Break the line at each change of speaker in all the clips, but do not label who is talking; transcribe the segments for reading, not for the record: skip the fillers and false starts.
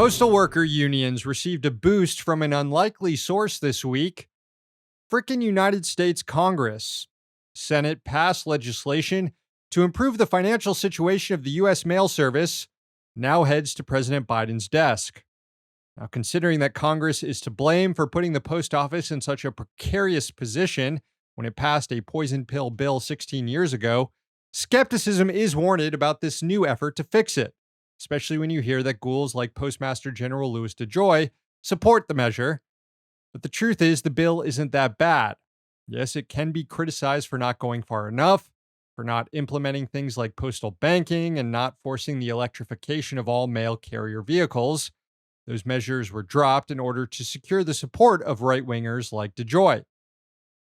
Postal worker unions received a boost from an unlikely source this week. Frickin' United States Congress. Senate passed legislation to improve the financial situation of the U.S. mail service, now heads to President Biden's desk. Now, considering that Congress is to blame for putting the post office in such a precarious position when it passed a poison pill bill 16 years ago, skepticism is warranted about this new effort to fix it, especially when you hear that ghouls like Postmaster General Louis DeJoy support the measure. But the truth is, the bill isn't that bad. Yes, it can be criticized for not going far enough, for not implementing things like postal banking and not forcing the electrification of all mail carrier vehicles. Those measures were dropped in order to secure the support of right-wingers like DeJoy.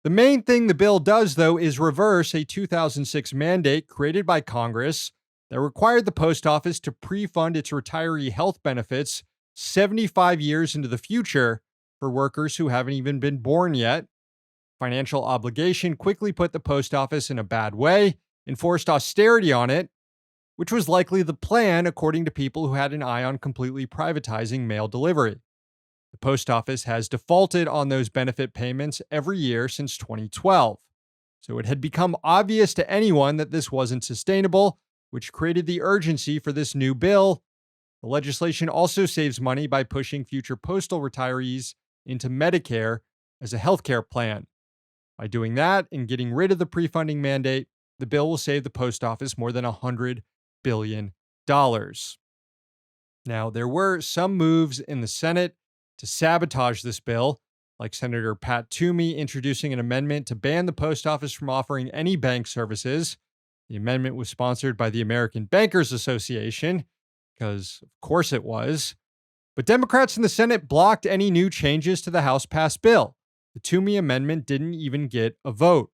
The main thing the bill does, though, is reverse a 2006 mandate created by Congress that required the post office to pre-fund its retiree health benefits 75 years into the future for workers who haven't even been born yet. Financial obligation quickly put the post office in a bad way, enforced austerity on it, which was likely the plan according to people who had an eye on completely privatizing mail delivery. The post office has defaulted on those benefit payments every year since 2012. So it had become obvious to anyone that this wasn't sustainable, which created the urgency for this new bill. The legislation also saves money by pushing future postal retirees into Medicare as a healthcare plan. By doing that and getting rid of the pre-funding mandate, the bill will save the post office more than $100 billion. Now, there were some moves in the Senate to sabotage this bill, like Senator Pat Toomey introducing an amendment to ban the post office from offering any bank services. The amendment was sponsored by the American Bankers Association, because of course it was. But Democrats in the Senate blocked any new changes to the House-passed bill. The Toomey amendment didn't even get a vote.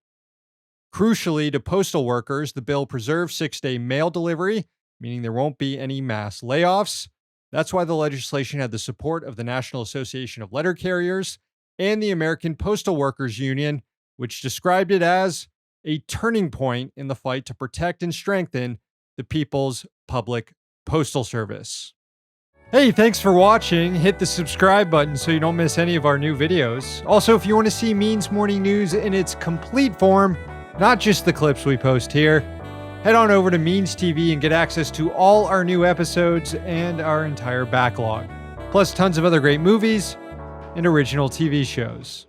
Crucially, to postal workers, the bill preserves 6-day mail delivery, meaning there won't be any mass layoffs. That's why the legislation had the support of the National Association of Letter Carriers and the American Postal Workers Union, which described it as a turning point in the fight to protect and strengthen the people's public postal service. Hey, thanks for watching. Hit the subscribe button so you don't miss any of our new videos. Also, if you want to see Means Morning News in its complete form, not just the clips we post here, head on over to Means TV and get access to all our new episodes and our entire backlog, plus tons of other great movies and original TV shows.